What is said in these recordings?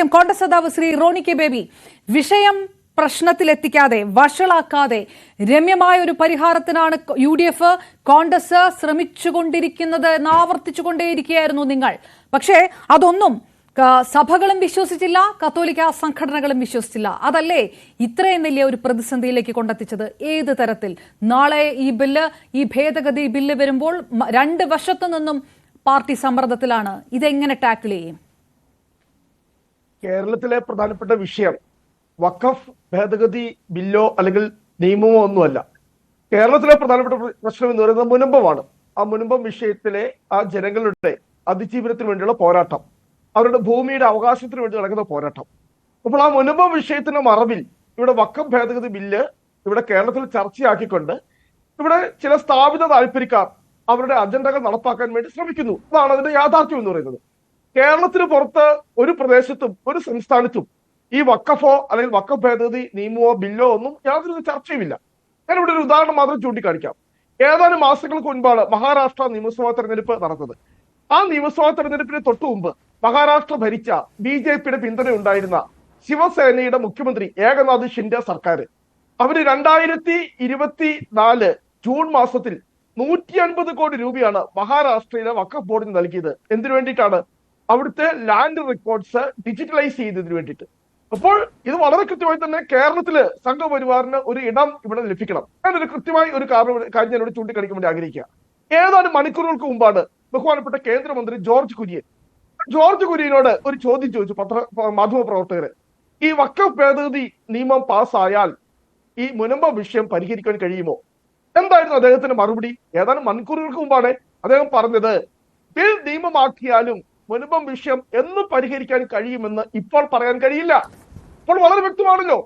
ആദ്യം കോൺഗ്രസ് നേതാവ് Shri Roni K baby വിഷയം പ്രശ്നത്തിലെത്തിക്കാതെ വഷളാക്കാതെ രമ്യമായ ഒരു പരിഹാരത്തിനാണ് UDF കോൺഗ്രസ് ശ്രമിച്ചുകൊണ്ടിരിക്കുന്നത് എന്ന് ആവർത്തിച്ചുകൊണ്ടേയിരിക്കുകയായിരുന്നു നിങ്ങൾ. പക്ഷേ അതൊന്നും സഭകളും വിശ്വസിച്ചില്ല, കത്തോലിക്ക സംഘടനകളും വിശ്വസിച്ചില്ല. അതല്ലേ ഇത്രയും വലിയ ഒരു പ്രതിസന്ധിയിലേക്ക് കൊണ്ടെത്തിച്ചത്? ഏത് തരത്തിൽ നാളെ ഈ ഭേദഗതി ബില്ല് വരുമ്പോൾ രണ്ട് വശത്തു നിന്നും പാർട്ടി സമ്മർദ്ദത്തിലാണ്. ഇതെങ്ങനെ ടാക്കിൾ ചെയ്യും? കേരളത്തിലെ പ്രധാനപ്പെട്ട വിഷയം വഖഫ് ഭേദഗതി ബില്ലോ അല്ലെങ്കിൽ നിയമമോ ഒന്നുമല്ല. കേരളത്തിലെ പ്രധാനപ്പെട്ട പ്രശ്നം എന്ന് പറയുന്നത് മുനമ്പമാണ്. ആ മുനമ്പം വിഷയത്തിലെ ആ ജനങ്ങളുടെ അതിജീവനത്തിന് വേണ്ടിയുള്ള പോരാട്ടം, അവരുടെ ഭൂമിയുടെ അവകാശത്തിന് വേണ്ടി നടക്കുന്ന പോരാട്ടം. അപ്പോൾ ആ മുനമ്പം വിഷയത്തിന്റെ മറവിൽ ഇവിടെ വഖഫ് ഭേദഗതി ബില്ല് ഇവിടെ കേരളത്തിൽ ചർച്ചയാക്കിക്കൊണ്ട് ഇവിടെ ചില സ്ഥാപിത താല്പര്യക്കാർ അവരുടെ അജണ്ടകൾ നടപ്പാക്കാൻ വേണ്ടി ശ്രമിക്കുന്നു. അതാണ് അതിന്റെ യാഥാർത്ഥ്യം എന്ന് പറയുന്നത്. കേരളത്തിന് പുറത്ത് ഒരു പ്രദേശത്തും ഒരു സംസ്ഥാനത്തും ഈ വഖഫോ അല്ലെങ്കിൽ വഖഫ് ഭേദഗതി നിയമമോ ബില്ലോ ഒന്നും യാതൊരു ചർച്ചയുമില്ല. ഞാനിവിടെ ഒരു ഉദാഹരണം മാത്രം ചൂണ്ടിക്കാണിക്കാം. ഏതാനും മാസങ്ങൾക്ക് മുൻപാണ് മഹാരാഷ്ട്ര നിയമസഭാ തെരഞ്ഞെടുപ്പ് നടന്നത്. ആ നിയമസഭാ തെരഞ്ഞെടുപ്പിന് തൊട്ടു മുമ്പ് മഹാരാഷ്ട്ര ഭരിച്ച BJPയുടെ പിന്തുണ ഉണ്ടായിരുന്ന ശിവസേനയുടെ മുഖ്യമന്ത്രി ഏകനാഥ് ഷിൻഡെ സർക്കാർ അവര് 2024 ജൂൺ മാസത്തിൽ 150 കോടി രൂപയാണ് മഹാരാഷ്ട്രയിലെ വഖഫ് ബോർഡിന് നൽകിയത്. എന്തിനു വേണ്ടിയിട്ടാണ്? അവിടുത്തെ ലാൻഡ് റെക്കോർഡ്സ് ഡിജിറ്റലൈസ് ചെയ്തതിനു വേണ്ടിയിട്ട്. അപ്പോൾ ഇത് വളരെ കൃത്യമായി തന്നെ കേരളത്തില് സംഘപരിവാറിന് ഒരു ഇടം ഇവിടെ ലഭിക്കണം. ഞാനൊരു കൃത്യമായി ഒരു കാര്യം ഞാനിവിടെ ചൂണ്ടിക്കാണിക്കാൻ വേണ്ടി ആഗ്രഹിക്കുക. ഏതാനും മണിക്കൂറുകൾക്ക് മുമ്പാണ് ബഹുമാനപ്പെട്ട കേന്ദ്രമന്ത്രി ജോർജ് കുര്യനോട് ഒരു ചോദ്യം ചോദിച്ചു മാധ്യമ പ്രവർത്തകര്. ഈ വഖഫ് ഭേദഗതി നിയമം പാസ്സായാൽ ഈ മുനമ്പം വിഷയം പരിഹരിക്കാൻ കഴിയുമോ? എന്തായിരുന്നു അദ്ദേഹത്തിന്റെ മറുപടി? ഏതാനും മണിക്കൂറുകൾക്ക് മുമ്പാണ് അദ്ദേഹം പറഞ്ഞത്, ബിൽ നിയമമാക്കിയാലും മുനമ്പം വിഷയം എന്ന് പരിഹരിക്കാൻ കഴിയുമെന്ന് ഇപ്പോൾ പറയാൻ കഴിയില്ല. അപ്പോൾ വളരെ വ്യക്തമാണല്ലോ.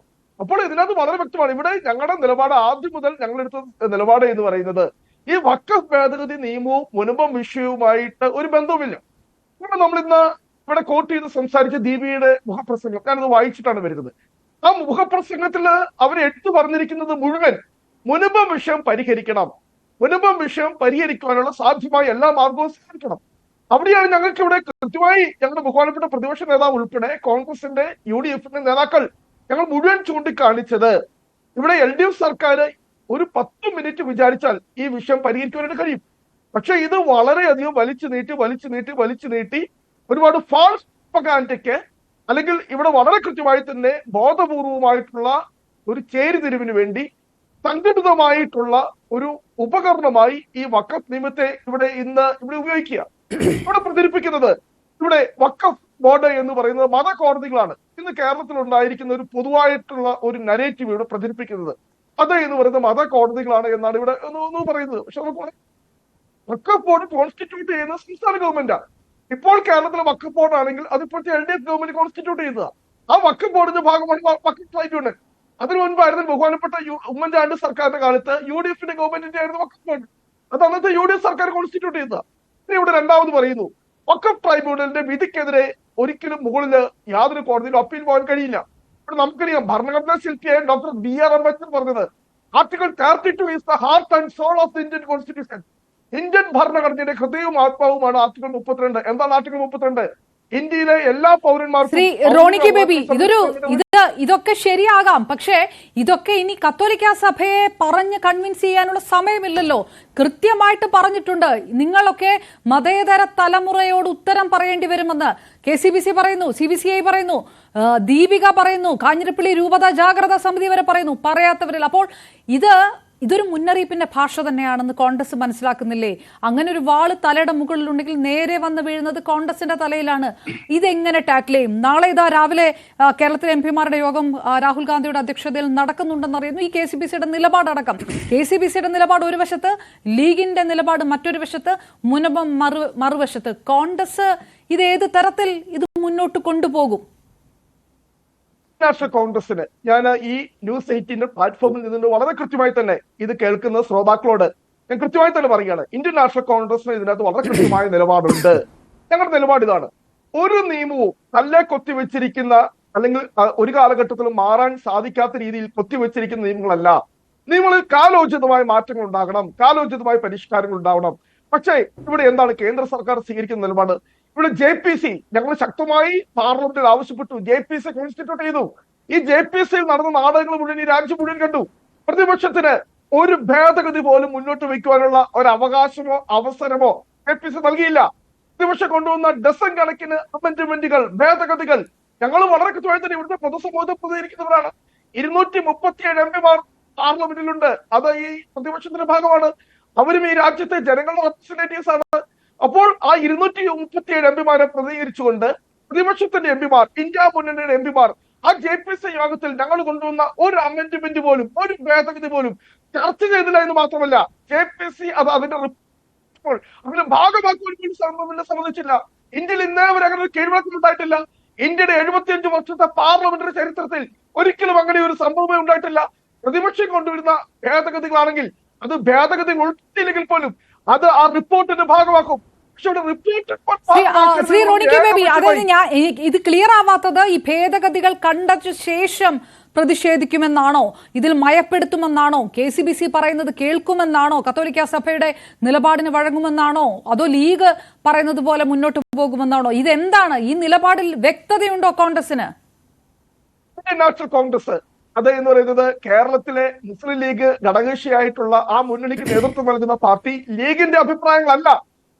അപ്പോൾ ഇതിനകത്ത് വളരെ വ്യക്തമാണ്. ഇവിടെ ഞങ്ങളുടെ നിലപാട് ആദ്യം മുതൽ ഞങ്ങളെടുത്ത നിലപാട് എന്ന് പറയുന്നത് ഈ വഖഫ് ഭേദഗതി നിയമവും മുനമ്പം വിഷയവുമായിട്ട് ഒരു ബന്ധവുമില്ല. ഇവിടെ നമ്മളിന്ന് ഇവിടെ കോട്ട് ചെയ്ത് സംസാരിച്ച ദീപിയുടെ മുഖപ്രസംഗം ഞാനത് വായിച്ചിട്ടാണ് വരുന്നത്. ആ മുഖപ്രസംഗത്തിൽ അവർ എടുത്തു പറഞ്ഞിരിക്കുന്നത് മുഴുവൻ മുനമ്പം വിഷയം പരിഹരിക്കണം, മുനമ്പം വിഷയം പരിഹരിക്കാനുള്ള സാധ്യമായ എല്ലാ മാർഗവും സ്വീകരിക്കണം. അവിടെയാണ് ഞങ്ങൾക്ക് ഇവിടെ കൃത്യമായി ഞങ്ങളുടെ ബഹുമാനപ്പെട്ട പ്രതിപക്ഷ നേതാവ് ഉൾപ്പെടെ കോൺഗ്രസിന്റെ UDFന്റെ നേതാക്കൾ ഞങ്ങൾ മുഴുവൻ ചൂണ്ടിക്കാണിച്ചത് ഇവിടെ LDF സർക്കാർ ഒരു 10 മിനിറ്റ് വിചാരിച്ചാൽ ഈ വിഷയം പരിഹരിക്കുവാനായിട്ട് കഴിയും. പക്ഷെ ഇത് വളരെയധികം വലിച്ചു നീട്ടി ഒരുപാട് ഫാൾസ് പ്രൊപ്പഗാൻഡയ്ക്ക് അല്ലെങ്കിൽ ഇവിടെ വളരെ കൃത്യമായി തന്നെ ബോധപൂർവമായിട്ടുള്ള ഒരു ചേരിതിരിവിന് വേണ്ടി സംഘടിതമായിട്ടുള്ള ഒരു ഉപകരണമായി ഈ വഖഫ് നിയമത്തെ ഇവിടെ ഉപയോഗിക്കുക. ഇവിടെ പ്രചരിപ്പിക്കുന്നത് ഇവിടെ വഖഫ് ബോർഡ് എന്ന് പറയുന്നത് മതകോടതികളാണ്. ഇന്ന് കേരളത്തിൽ ഉണ്ടായിരിക്കുന്ന ഒരു പൊതുവായിട്ടുള്ള ഒരു നരേറ്റീവ് ഇവിടെ പ്രചരിപ്പിക്കുന്നത് അത് എന്ന് പറയുന്നത് മതകോടതികളാണ് എന്നാണ് ഇവിടെ പറയുന്നത്. പക്ഷെ നമുക്ക് വഖഫ് ബോർഡ് കോൺസ്റ്റിറ്റ്യൂട്ട് ചെയ്യുന്ന സംസ്ഥാന ഗവൺമെന്റാണ്. ഇപ്പോൾ കേരളത്തിലെ വഖഫ് ബോർഡ് ആണെങ്കിൽ അതിപ്പോഴത്തെ LDF ഗവൺമെന്റ് കോൺസ്റ്റിറ്റ്യൂട്ട് ചെയ്യുന്നതാണ്. ആ വഖഫ് ബോർഡിന്റെ ഭാഗമായി വഖഫ് ട്രൈബ്യൂണൽ. അതിനു മുൻപായിരുന്നു ബഹുമാനപ്പെട്ട ഉമ്മൻചാണ്ടി സർക്കാരിന്റെ കാലത്ത് UDFന്റെ ഗവൺമെന്റിന്റെ ആയിരുന്നു വഖഫ് ബോർഡ്. അത് അന്നത്തെ UDF സർക്കാർ കോൺസ്റ്റിറ്റ്യൂട്ട് ചെയ്തതാണ്. ഇവിടെ രണ്ടാമത് പറയുന്നു വഖഫ് ട്രൈബ്യൂണലിന്റെ വിധിക്കെതിരെ ഒരിക്കലും മുകളിൽ യാതൊരു കോടതിയിലും അപ്പീൽ പോകാൻ കഴിയില്ല. ഇവിടെ നമുക്കറിയാം ഭരണഘടനാ ശില്പിയായ ഡോക്ടർ BR അംബേദ്കർ പറഞ്ഞത് article 32 is the heart and soul of the Indian Constitution. Indian ഭരണഘടനയുടെ ഹൃദയവും ആത്മാവുമാണ് ആർട്ടിക്കിൾ 32. എന്താണ് ആർട്ടിക്കിൾ 32? ഇന്ത്യയിലെ എല്ലാ പൗരന്മാർക്കും. ശ്രീ റോണി കെ ബേബി, ഇതൊക്കെ ശരിയാകാം, പക്ഷേ ഇതൊക്കെ ഇനി കത്തോലിക്ക സഭയെ പറഞ്ഞ് കൺവിൻസ് ചെയ്യാനുള്ള സമയമില്ലല്ലോ. കൃത്യമായിട്ട് പറഞ്ഞിട്ടുണ്ട്, നിങ്ങളൊക്കെ മതേതര തലമുറയോട് ഉത്തരം പറയേണ്ടി വരുമെന്ന് KCBC പറയുന്നു, CBCI പറയുന്നു, ദീപിക പറയുന്നു, കാഞ്ഞിരപ്പള്ളി രൂപത ജാഗ്രതാ സമിതി വരെ പറയുന്നു. പറയാത്തവരിൽ അപ്പോൾ ഇതൊരു മുന്നറിയിപ്പിന്റെ ഭാഷ തന്നെയാണെന്ന് കോൺഗ്രസ് മനസ്സിലാക്കുന്നില്ലേ? അങ്ങനെ ഒരു വാള് തലയുടെ മുകളിലുണ്ടെങ്കിൽ നേരെ വന്ന് വീഴുന്നത് കോൺഗ്രസിന്റെ തലയിലാണ്. ഇതെങ്ങനെ ടാക്കിൾ ചെയ്യും? നാളെ രാവിലെ കേരളത്തിലെ MP-മാരുടെ യോഗം രാഹുൽ ഗാന്ധിയുടെ അധ്യക്ഷതയിൽ നടക്കുന്നുണ്ടെന്നറിയുന്നു. ഈ KCBCയുടെ നിലപാടടക്കം, KCBCയുടെ നിലപാട് ഒരു വശത്ത്, ലീഗിന്റെ നിലപാട് മറ്റൊരു വശത്ത്, മുനമ്പം മറുവശത്ത്. കോൺഗ്രസ് ഏത് തരത്തിൽ ഇത് മുന്നോട്ട് കൊണ്ടുപോകും? നാഷണൽ കോൺഗ്രസിന് ഞാൻ ഈ ന്യൂസ് 18 പ്ലാറ്റ്ഫോമിൽ നിന്നുകൊണ്ട് വളരെ കൃത്യമായി തന്നെ ഇത് കേൾക്കുന്ന ശ്രോതാക്കളോട് ഞാൻ കൃത്യമായി തന്നെ പറയുകയാണ്, ഇന്ത്യൻ നാഷണൽ കോൺഗ്രസിന് ഇതിനകത്ത് വളരെ കൃത്യമായ നിലപാടുണ്ട്. ഞങ്ങളുടെ നിലപാട് ഇതാണ്. ഒരു നിയമവും തല്ലെ കൊത്തിവെച്ചിരിക്കുന്ന അല്ലെങ്കിൽ ഒരു കാലഘട്ടത്തിലും മാറാൻ സാധിക്കാത്ത രീതിയിൽ കൊത്തിവെച്ചിരിക്കുന്ന നിയമങ്ങളല്ല. നിയമങ്ങളിൽ കാലോചിതമായ മാറ്റങ്ങൾ ഉണ്ടാകണം, കാലോചിതമായ പരിഷ്കാരങ്ങൾ ഉണ്ടാവണം. പക്ഷേ ഇവിടെ എന്താണ് കേന്ദ്ര സർക്കാർ സ്വീകരിക്കുന്ന നിലപാട്? ഇവിടെ JPC ഞങ്ങൾ ശക്തമായി പാർലമെന്റിൽ ആവശ്യപ്പെട്ടു, JPC കോൺസ്റ്റിറ്റ്യൂട്ട് ചെയ്തു. ഈ JPC നടന്ന നാടകങ്ങൾ മുഴുവൻ ഈ രാജ്യം മുഴുവൻ കണ്ടു. പ്രതിപക്ഷത്തിന് ഒരു ഭേദഗതി പോലും മുന്നോട്ട് വയ്ക്കുവാനുള്ള ഒരു അവകാശമോ അവസരമോ JPC നൽകിയില്ല. പ്രതിപക്ഷം കൊണ്ടുവന്ന ഡസൻ കണക്കിന് അമെന്റ്മെന്റുകൾ, ഭേദഗതികൾ ഞങ്ങൾ വളരെ കൃത്യമായി തന്നെ ഇവിടുത്തെ പൊതുസമൂഹത്തെ പ്രതികരിക്കുന്നവരാണ്. 237 എംപിമാർ പാർലമെന്റിലുണ്ട്. അത് ഈ പ്രതിപക്ഷത്തിന്റെ ഭാഗമാണ്. അവരും ഈ രാജ്യത്തെ ജനങ്ങളുടെ റെപ്രസെന്റേറ്റീവ്സ് ആണ്. അപ്പോൾ ആ 237 എംപിമാരെ പ്രതികരിച്ചുകൊണ്ട് പ്രതിപക്ഷത്തിന്റെ എംപിമാർ, ഇന്ത്യ മുന്നണിയുടെ എംപിമാർ ആ JPC യോഗത്തിൽ ഞങ്ങൾ കൊണ്ടുവന്ന ഒരു അമെന്റ്മെന്റ് പോലും, ഒരു ഭേദഗതി പോലും ചർച്ച ചെയ്തില്ല എന്ന് മാത്രമല്ല, JPC അത് അതിന്റെ അതിന്റെ ഭാഗമാക്കുവാൻ പോലും സംഭവം സമ്മതിച്ചില്ല. ഇന്ത്യയിൽ ഇന്നേ വരെ അങ്ങനെ ഒരു കീഴ്വഴക്കം ഉണ്ടായിട്ടില്ല. ഇന്ത്യയുടെ 75 വർഷത്തെ പാർലമെന്ററി ചരിത്രത്തിൽ ഒരിക്കലും അങ്ങനെ ഒരു സംഭവമേ ഉണ്ടായിട്ടില്ല. പ്രതിപക്ഷം കൊണ്ടുവരുന്ന ഭേദഗതികളാണെങ്കിൽ അത് ഭേദഗതി ഉൾപ്പെട്ടില്ലെങ്കിൽ പോലും അത് ആ റിപ്പോർട്ടിന്റെ ഭാഗമാക്കും. പക്ഷെ ശ്രീ റോണി കെ ബേബി, അതായത് ഇത് ക്ലിയർ ആവാത്തത് ഈ ഭേദഗതികൾ കണ്ടതിനു ശേഷം പ്രതിഷേധിക്കുമെന്നാണോ, ഇതിൽ മയപ്പെടുത്തുമെന്നാണോ, KCBC പറയുന്നത് കേൾക്കുമെന്നാണോ, കത്തോലിക്ക സഭയുടെ നിലപാടിന് വഴങ്ങുമെന്നാണോ, അതോ ലീഗ് പറയുന്നത് പോലെ മുന്നോട്ട് പോകുമെന്നാണോ? ഇതെന്താണ്? ഈ നിലപാടിൽ വ്യക്തതയുണ്ടോ കോൺഗ്രസിന്? ഇന്ത്യൻ നാഷണൽ കോൺഗ്രസ് അത് എന്ന് പറയുന്നത് കേരളത്തിലെ മുസ്ലിം ലീഗ് ഘടകകക്ഷിയായിട്ടുള്ള ആ മുന്നണിക്ക് നേതൃത്വം നൽകുന്ന പാർട്ടി ലീഗിന്റെ അഭിപ്രായങ്ങളല്ല.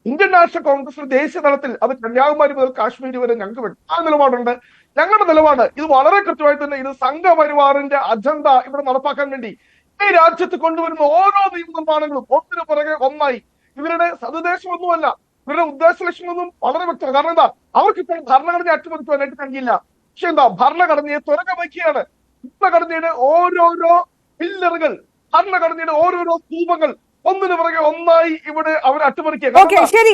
ഇന്ത്യൻ നാഷണൽ കോൺഗ്രസ് ദേശീയ തലത്തിൽ അത് കന്യാകുമാരി മുതൽ കാശ്മീർ വരെ ഞങ്ങൾക്ക് വ്യക്തമായ നിലപാടുണ്ട്. ഞങ്ങളുടെ നിലപാട് ഇത് വളരെ കൃത്യമായി തന്നെ ഇത് സംഘപരിവാറിന്റെ അജണ്ട ഇവിടെ നടപ്പാക്കാൻ വേണ്ടി ഈ രാജ്യത്ത് കൊണ്ടുവരുന്ന ഓരോ നിയമനിർമ്മാണങ്ങളും ഒന്നിനു പുറകെ ഒന്നായി ഇവരുടെ സതുദ്ദേശമൊന്നുമല്ല, ഇവരുടെ ഉദ്ദേശ ലക്ഷ്യമൊന്നും വളരെ വ്യക്തമാണ്. കാരണം എന്താ, അവർക്കിപ്പോൾ ഭരണഘടന അട്ടിമറിക്കുവാനായിട്ട് കഴിയില്ല. പക്ഷെ എന്താ, ഭരണഘടനയെ തുറകവയ്ക്കുകയാണ്. ഭരണഘടനയുടെ ഓരോരോ പില്ലറുകൾ, ഭരണഘടനയുടെ ഓരോരോ സ്തൂപങ്ങൾ ഒന്നിനു പുറകെ ഒന്നായി ഇവിടെ അവർ അട്ടിമറിക്കുക. ശരി.